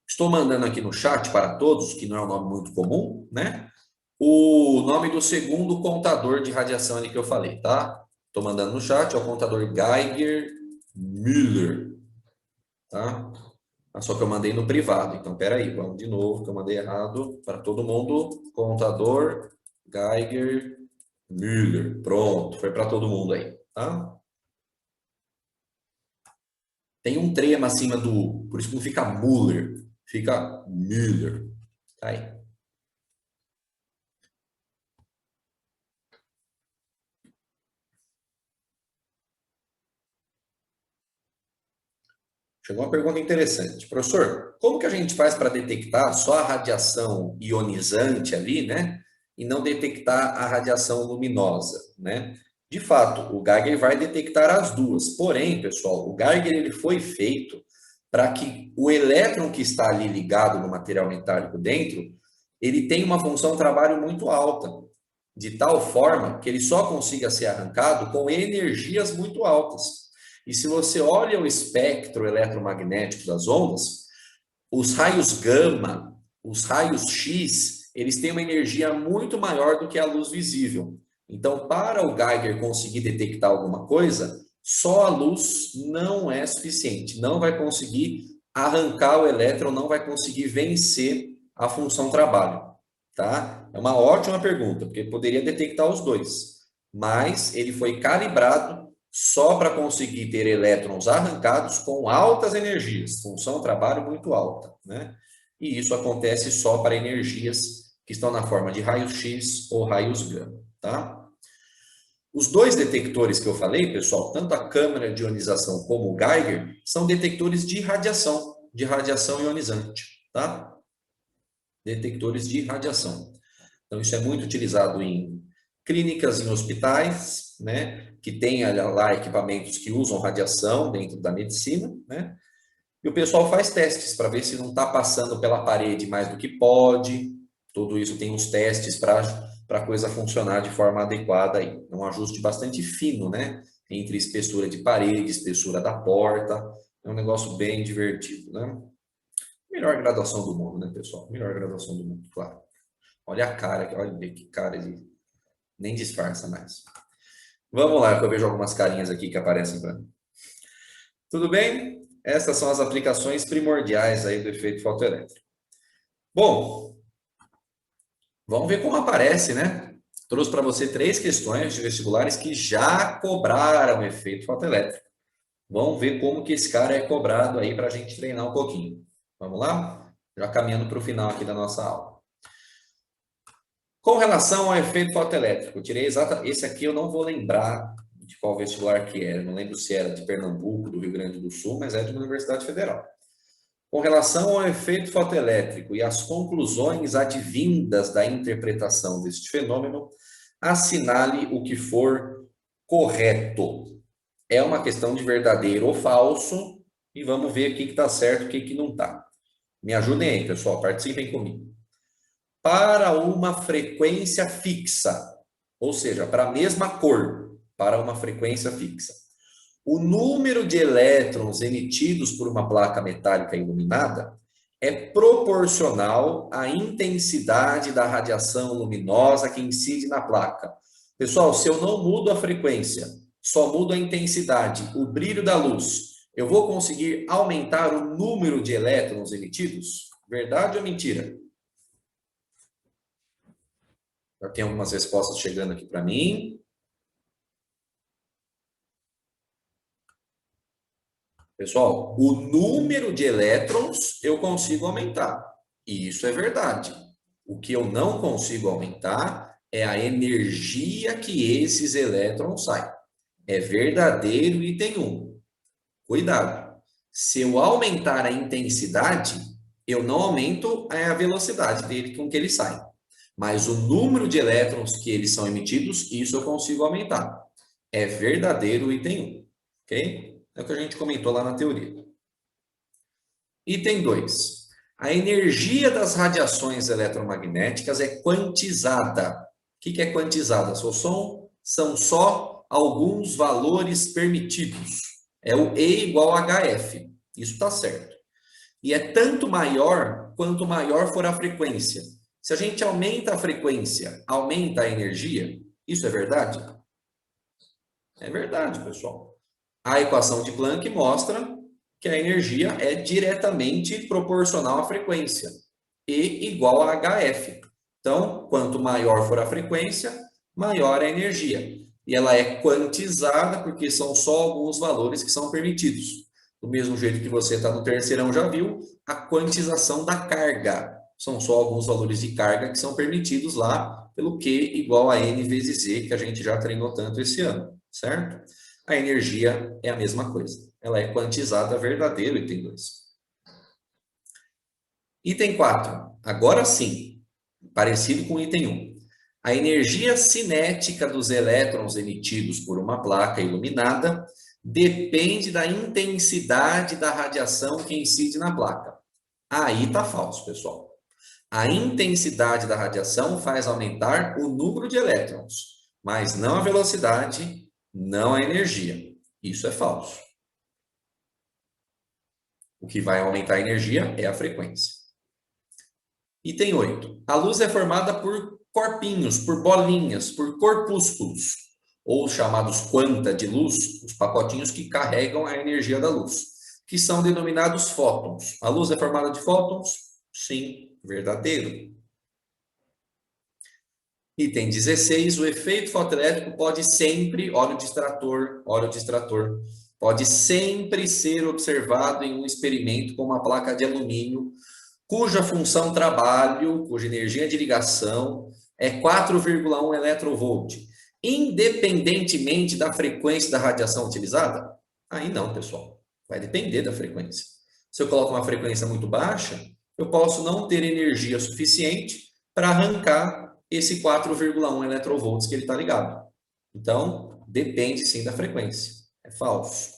Estou mandando aqui no chat para todos, que não é um nome muito comum, né? O nome do segundo contador de radiação ali que eu falei, tá? Estou mandando no chat, é o contador Geiger-Müller, tá? Só que eu mandei no privado, então peraí, vamos de novo, que eu mandei errado para todo mundo. Contador Geiger-Müller, pronto, foi para todo mundo aí, tá? Tem um trema acima do, por isso que não fica Müller, fica Müller, tá aí. Chegou uma pergunta interessante. Professor, como que a gente faz para detectar só a radiação ionizante ali, né? E não detectar a radiação luminosa, né? De fato, o Geiger vai detectar as duas. Porém, pessoal, o Geiger ele foi feito para que o elétron que está ali ligado no material metálico dentro, ele tem uma função de trabalho muito alta, de tal forma que ele só consiga ser arrancado com energias muito altas. E se você olha o espectro eletromagnético das ondas, os raios gama, os raios X, eles têm uma energia muito maior do que a luz visível. Então, para o Geiger conseguir detectar alguma coisa, só a luz não é suficiente. Não vai conseguir arrancar o elétron, não vai conseguir vencer a função trabalho, tá? É uma ótima pergunta, porque poderia detectar os dois, mas ele foi calibrado só para conseguir ter elétrons arrancados com altas energias, função trabalho muito alta, né? E isso acontece só para energias que estão na forma de raios X ou raios gama, tá? Os dois detectores que eu falei, pessoal, tanto a câmara de ionização como o Geiger, são detectores de radiação ionizante, tá? Detectores de radiação. Então, isso é muito utilizado em clínicas, em hospitais, né? Que tem lá equipamentos que usam radiação dentro da medicina, né? E o pessoal faz testes para ver se não está passando pela parede mais do que pode. Tudo isso tem uns testes para a coisa funcionar de forma adequada aí. É um ajuste bastante fino, né? Entre espessura de parede, espessura da porta. É um negócio bem divertido, né? Melhor graduação do mundo, né, pessoal? Melhor graduação do mundo, claro. Olha a cara, olha que cara ele nem disfarça mais. Vamos lá, que eu vejo algumas carinhas aqui que aparecem para mim. Tudo bem? Essas são as aplicações primordiais aí do efeito fotoelétrico. Bom, vamos ver como aparece, né? Trouxe para você 3 questões de vestibulares que já cobraram efeito fotoelétrico. Vamos ver como que esse cara é cobrado aí para a gente treinar um pouquinho. Vamos lá? Já caminhando para o final aqui da nossa aula. Com relação ao efeito fotoelétrico, eu tirei esse aqui eu não vou lembrar de qual vestibular que era, não lembro se era de Pernambuco, do Rio Grande do Sul, mas é de uma universidade federal. Com relação ao efeito fotoelétrico e as conclusões advindas da interpretação deste fenômeno, assinale o que for correto. É uma questão de verdadeiro ou falso e vamos ver o que está certo e o que não está. Me ajudem aí, pessoal, participem comigo. Para uma frequência fixa, ou seja, para a mesma cor, para uma frequência fixa. O número de elétrons emitidos por uma placa metálica iluminada é proporcional à intensidade da radiação luminosa que incide na placa. Pessoal, se eu não mudo a frequência, só mudo a intensidade, o brilho da luz, eu vou conseguir aumentar o número de elétrons emitidos? Verdade ou mentira? Já tem algumas respostas chegando aqui para mim. Pessoal, o número de elétrons eu consigo aumentar. E isso é verdade. O que eu não consigo aumentar é a energia que esses elétrons saem. É verdadeiro item 1. Cuidado. Se eu aumentar a intensidade, eu não aumento a velocidade dele com que ele sai. Mas o número de elétrons que eles são emitidos, isso eu consigo aumentar. É verdadeiro o item 1, ok? É o que a gente comentou lá na teoria. Item 2. A energia das radiações eletromagnéticas é quantizada. O que é quantizada? São só alguns valores permitidos. É o E igual a HF. Isso está certo. E é tanto maior quanto maior for a frequência. Se a gente aumenta a frequência, aumenta a energia? Isso é verdade? É verdade, pessoal. A equação de Planck mostra que a energia é diretamente proporcional à frequência. E igual a HF. Então, quanto maior for a frequência, maior a energia. E ela é quantizada porque são só alguns valores que são permitidos. Do mesmo jeito que você está no terceirão já viu, a quantização da carga. São só alguns valores de carga que são permitidos lá pelo Q igual a N vezes Z, que a gente já treinou tanto esse ano, certo? A energia é a mesma coisa. Ela é quantizada, verdadeiro, item 2. Item 4. Agora sim, parecido com o item 1. A energia cinética dos elétrons emitidos por uma placa iluminada depende da intensidade da radiação que incide na placa. Aí tá falso, pessoal. A intensidade da radiação faz aumentar o número de elétrons, mas não a velocidade, não a energia. Isso é falso. O que vai aumentar a energia é a frequência. Item 8. A luz é formada por corpinhos, por bolinhas, por corpúsculos, ou chamados quanta de luz, os pacotinhos que carregam a energia da luz, que são denominados fótons. A luz é formada de fótons? Sim, verdadeiro. Item 16. O efeito fotoelétrico pode sempre, olha o distrator, pode sempre ser observado em um experimento com uma placa de alumínio, cuja função trabalho, cuja energia de ligação é 4,1 eletrovolt, independentemente da frequência da radiação utilizada? Aí não, pessoal. Vai depender da frequência. Se eu coloco uma frequência muito baixa, eu posso não ter energia suficiente para arrancar esse 4,1 eletrovolts que ele está ligado. Então, depende sim da frequência. É falso.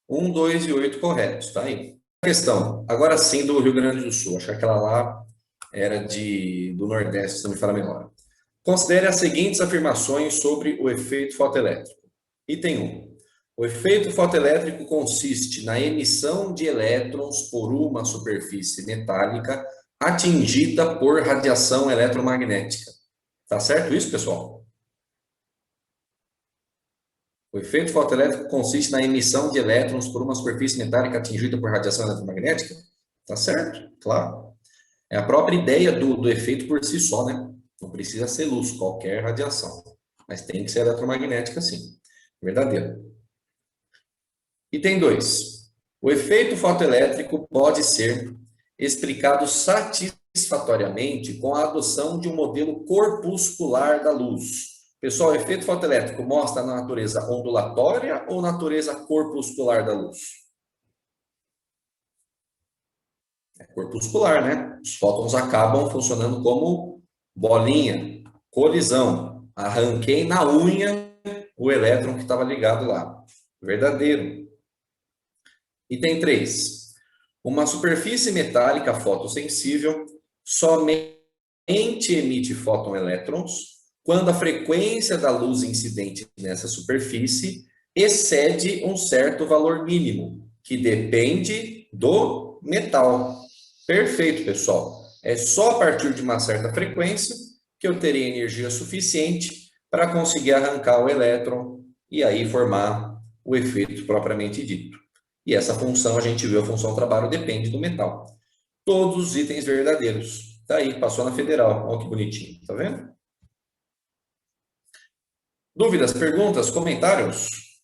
1, 2 e 8 corretos, tá aí. Questão, agora sim do Rio Grande do Sul, acho que aquela lá era do Nordeste, se não me falha a memória. Considere as seguintes afirmações sobre o efeito fotoelétrico. Item 1. O efeito fotoelétrico consiste na emissão de elétrons por uma superfície metálica atingida por radiação eletromagnética. Tá certo isso, pessoal? O efeito fotoelétrico consiste na emissão de elétrons por uma superfície metálica atingida por radiação eletromagnética? Tá certo, claro. É a própria ideia do efeito por si só, né? Não precisa ser luz, qualquer radiação. Mas tem que ser eletromagnética, sim. Verdadeiro. Item 2. O efeito fotoelétrico pode ser explicado satisfatoriamente com a adoção de um modelo corpuscular da luz. Pessoal, o efeito fotoelétrico mostra a natureza ondulatória ou natureza corpuscular da luz? É corpuscular, né? Os fótons acabam funcionando como bolinha, colisão. Arranquei na unha o elétron que estava ligado lá. Verdadeiro. Item 3. Uma superfície metálica fotossensível somente emite fóton-elétrons quando a frequência da luz incidente nessa superfície excede um certo valor mínimo, que depende do metal. Perfeito, pessoal. É só a partir de uma certa frequência que eu terei energia suficiente para conseguir arrancar o elétron e aí formar o efeito propriamente dito. E essa função, a gente viu, a função trabalho depende do metal. Todos os itens verdadeiros. Tá aí, passou na federal. Olha que bonitinho, tá vendo? Dúvidas, perguntas, comentários?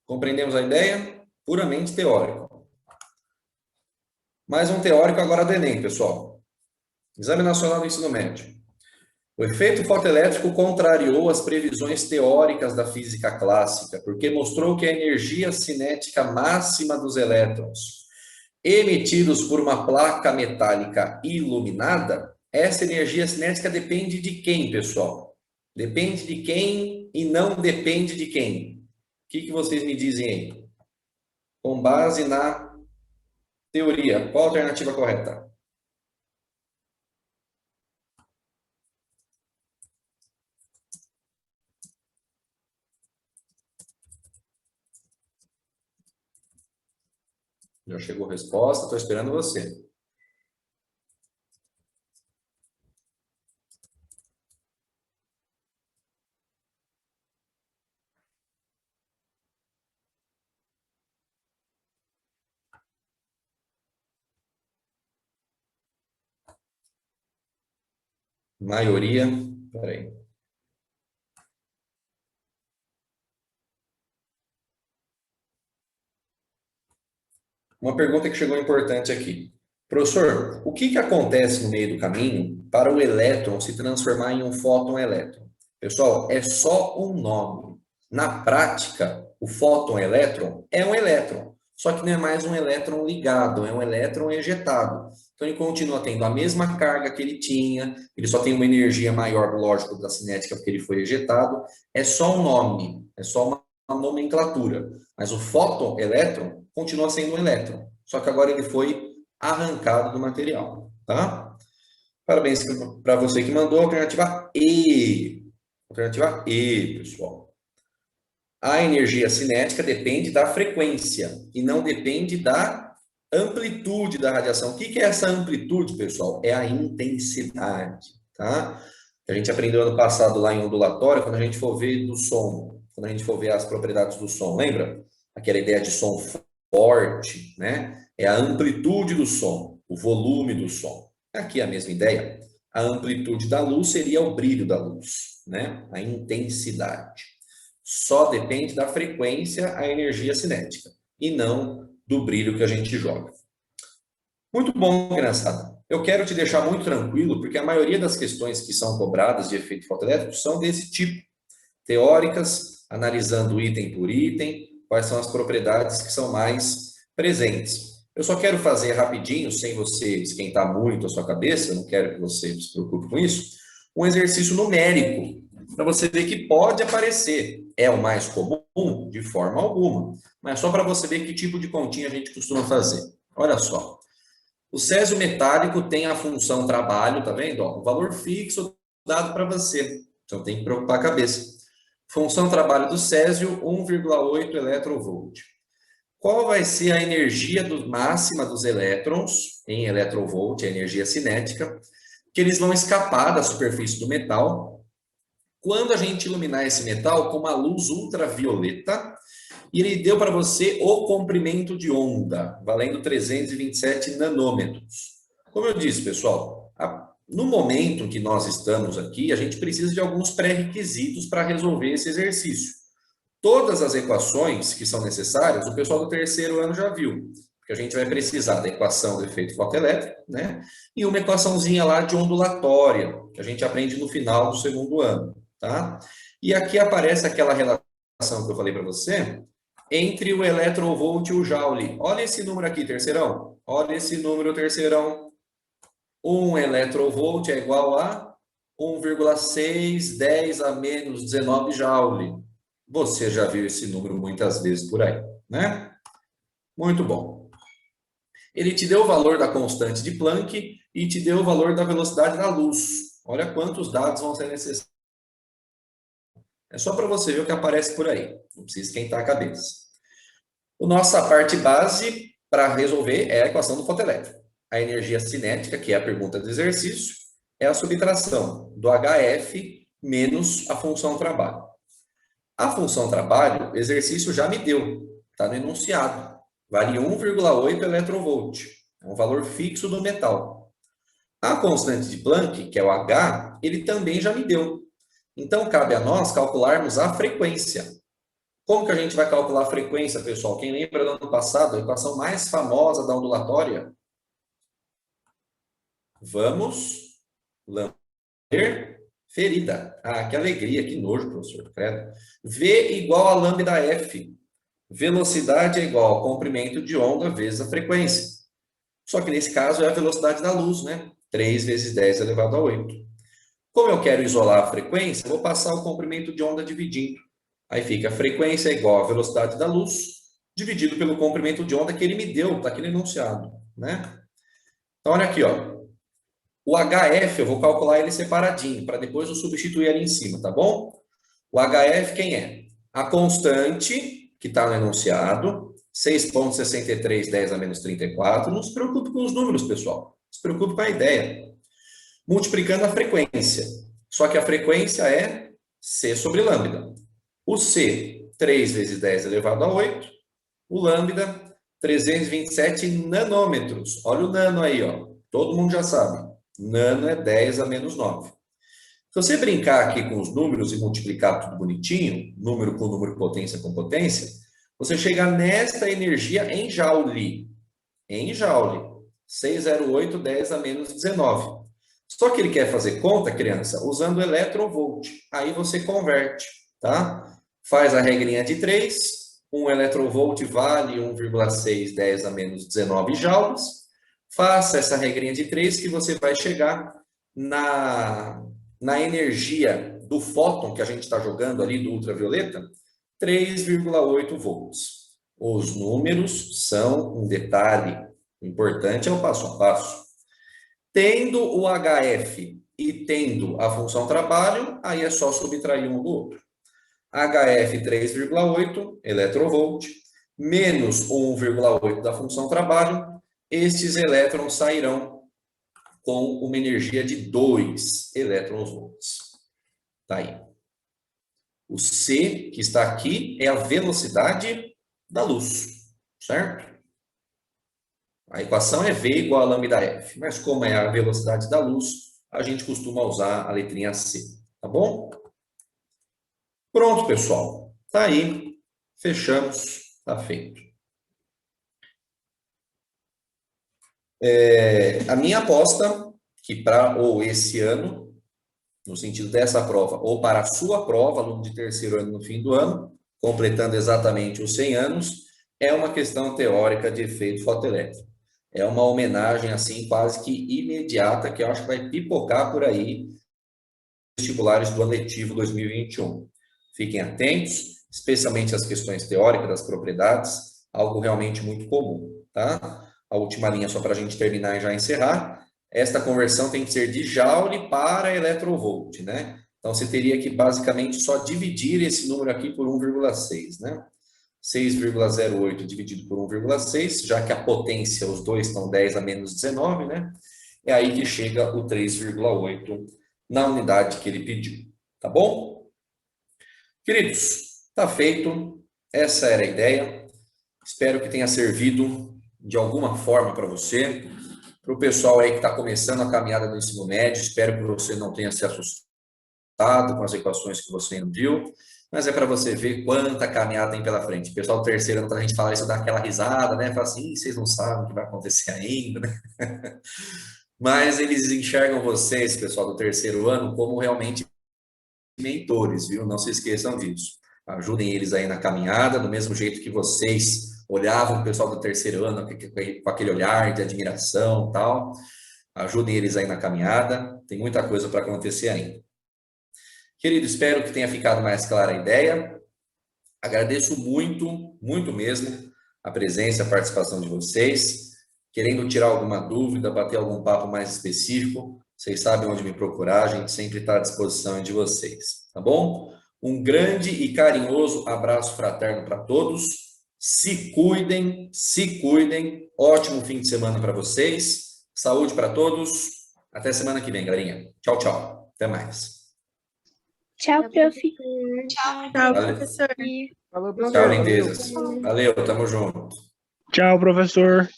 Compreendemos a ideia? Puramente teórico. Mais um teórico agora do Enem, pessoal. Exame Nacional do Ensino Médio. O efeito fotoelétrico contrariou as previsões teóricas da física clássica, porque mostrou que a energia cinética máxima dos elétrons emitidos por uma placa metálica iluminada, essa energia cinética depende de quem, pessoal? Depende de quem e não depende de quem? O que vocês me dizem aí? Com base na teoria, qual a alternativa correta? Já chegou a resposta, estou esperando você. Maioria, peraí. Uma pergunta que chegou importante aqui. Professor, o que acontece no meio do caminho para o elétron se transformar em um fóton-elétron? Pessoal, é só um nome. Na prática, o fóton-elétron é um elétron, só que não é mais um elétron ligado, é um elétron ejetado. Então, ele continua tendo a mesma carga que ele tinha, ele só tem uma energia maior, lógico, da cinética porque ele foi ejetado. É só um nome, é só uma nomenclatura. Mas o fóton-elétron continua sendo um elétron, só que agora ele foi arrancado do material, tá? Parabéns para você que mandou a alternativa E. Alternativa E, pessoal. A energia cinética depende da frequência e não depende da amplitude da radiação. O que é essa amplitude, pessoal? É a intensidade, tá? A gente aprendeu ano passado lá em ondulatório, quando a gente for ver do som, quando a gente for ver as propriedades do som, lembra? Aquela ideia de som forte, né? É a amplitude do som, o volume do som. Aqui é a mesma ideia. A amplitude da luz seria o brilho da luz, né? A intensidade. Só depende da frequência a energia cinética e não do brilho que a gente joga. Muito bom, criançada. Eu quero te deixar muito tranquilo, porque a maioria das questões que são cobradas de efeito fotoelétrico são desse tipo. Teóricas, analisando item por item, quais são as propriedades que são mais presentes. Eu só quero fazer rapidinho, sem você esquentar muito a sua cabeça, eu não quero que você se preocupe com isso, um exercício numérico, para você ver que pode aparecer. É o mais comum? De forma alguma. Mas só para você ver que tipo de continha a gente costuma fazer. Olha só. O césio metálico tem a função trabalho, tá vendo? Ó, um valor fixo dado para você. Então tem que preocupar a cabeça. Função trabalho do césio, 1,8 eletronvolt. Qual vai ser a energia máxima dos elétrons, em eletronvolt, a energia cinética, que eles vão escapar da superfície do metal quando a gente iluminar esse metal com uma luz ultravioleta, e ele deu para você o comprimento de onda, valendo 327 nanômetros. Como eu disse, pessoal, no momento que nós estamos aqui, a gente precisa de alguns pré-requisitos para resolver esse exercício. Todas as equações que são necessárias, o pessoal do terceiro ano já viu, porque a gente vai precisar da equação do efeito fotoelétrico, né? E uma equaçãozinha lá de ondulatória, que a gente aprende no final do segundo ano, tá? E aqui aparece aquela relação que eu falei para você, entre o eletronvolt e o joule. Olha esse número aqui, terceirão. Olha esse número, terceirão. 1 eletronvolt é igual a 1,610 a menos 19 joule. Você já viu esse número muitas vezes por aí, né? Muito bom. Ele te deu o valor da constante de Planck e te deu o valor da velocidade da luz. Olha quantos dados vão ser necessários. É só para você ver o que aparece por aí. Não precisa esquentar a cabeça. A nossa parte base para resolver é a equação do fotoelétrico. A energia cinética, que é a pergunta do exercício, é a subtração do HF menos a função trabalho. A função trabalho, o exercício já me deu, está no enunciado. Vale 1,8 eletronvolt. É um valor fixo do metal. A constante de Planck, que é o H, ele também já me deu. Então, cabe a nós calcularmos a frequência. Como que a gente vai calcular a frequência, pessoal? Quem lembra do ano passado, a equação mais famosa da ondulatória? Vamos ler Ferida. Ah, que alegria, que nojo, professor. Credo. V igual a lambda F. Velocidade é igual ao comprimento de onda vezes a frequência. Só que nesse caso é a velocidade da luz, né? 3 vezes 10 elevado a 8. Como eu quero isolar a frequência, eu vou passar o comprimento de onda dividindo. Aí fica a frequência é igual à velocidade da luz, dividido pelo comprimento de onda que ele me deu, está aqui no enunciado, né? Então, olha aqui, ó. O HF, eu vou calcular ele separadinho, para depois eu substituir ali em cima, tá bom? O HF quem é? A constante, que está no enunciado, 6,63 10 a menos 34. Não se preocupe com os números, pessoal. Se preocupe com a ideia. Multiplicando a frequência. Só que a frequência é C sobre lambda. O C, 3 vezes 10 elevado a 8. O lambda, 327 nanômetros. Olha o nano aí, ó. Todo mundo já sabe. Nano é 10 a menos 9. Se você brincar aqui com os números e multiplicar tudo bonitinho, número com número, potência com potência, você chega nesta energia em joule. Em joule. 608, 10 a menos 19. Só que ele quer fazer conta, criança, usando o eletronvolt. Aí você converte, tá? Faz a regrinha de 3. 1 eletronvolt vale 1,6 10 a menos 19 joules. Faça essa regrinha de 3 que você vai chegar na energia do fóton que a gente está jogando ali, do ultravioleta, 3,8 volts. Os números são um detalhe. O importante é o passo a passo. Tendo o HF e tendo a função trabalho, aí é só subtrair um do outro. HF 3,8 eletronvolt, menos o 1,8 da função trabalho, estes elétrons sairão com uma energia de 2 elétronvolts. Tá aí. O C, que está aqui, é a velocidade da luz, certo? A equação é V igual a lambda F, mas como é a velocidade da luz, a gente costuma usar a letrinha C, tá bom? Pronto, pessoal. Tá aí. Fechamos. Tá feito. A minha aposta que para ou esse ano, no sentido dessa prova, ou para a sua prova, aluno de terceiro ano no fim do ano, completando exatamente os 100 anos, é uma questão teórica de efeito fotoelétrico. É uma homenagem, assim, quase que imediata, que eu acho que vai pipocar por aí vestibulares do ano letivo 2021. Fiquem atentos, especialmente as questões teóricas das propriedades, algo realmente muito comum, tá? A última linha, só para a gente terminar e já encerrar. Esta conversão tem que ser de joule para eletronvolt, né? Então, você teria que, basicamente, só dividir esse número aqui por 1,6, né? 6,08 dividido por 1,6, já que a potência, os dois estão 10 a menos 19, né? É aí que chega o 3,8 na unidade que ele pediu, tá bom? Queridos, tá feito. Essa era a ideia. Espero que tenha servido de alguma forma para você. Para o pessoal aí que está começando a caminhada do ensino médio, espero que você não tenha se assustado com as equações que você não viu, mas é para você ver quanta caminhada tem pela frente. O pessoal do terceiro ano, quando a gente fala isso, dá aquela risada, né? Fala assim, vocês não sabem o que vai acontecer ainda, né? Mas eles enxergam vocês, pessoal do terceiro ano, como realmente mentores, viu? Não se esqueçam disso. Ajudem eles aí na caminhada, do mesmo jeito que vocês olhavam o pessoal do terceiro ano com aquele olhar de admiração e tal. Ajudem eles aí na caminhada. Tem muita coisa para acontecer ainda. Querido, espero que tenha ficado mais clara a ideia. Agradeço muito, muito mesmo a presença, a participação de vocês. Querendo tirar alguma dúvida, bater algum papo mais específico, vocês sabem onde me procurar, a gente sempre está à disposição de vocês, tá bom? Um grande e carinhoso abraço fraterno para todos. Se cuidem, se cuidem. Ótimo fim de semana para vocês. Saúde para todos. Até semana que vem, galerinha. Tchau, tchau. Até mais. Tchau, prof. Tchau, Valeu. professor. Falou, Tchau, professor. lindezas. Valeu, tamo junto. Tchau, professor.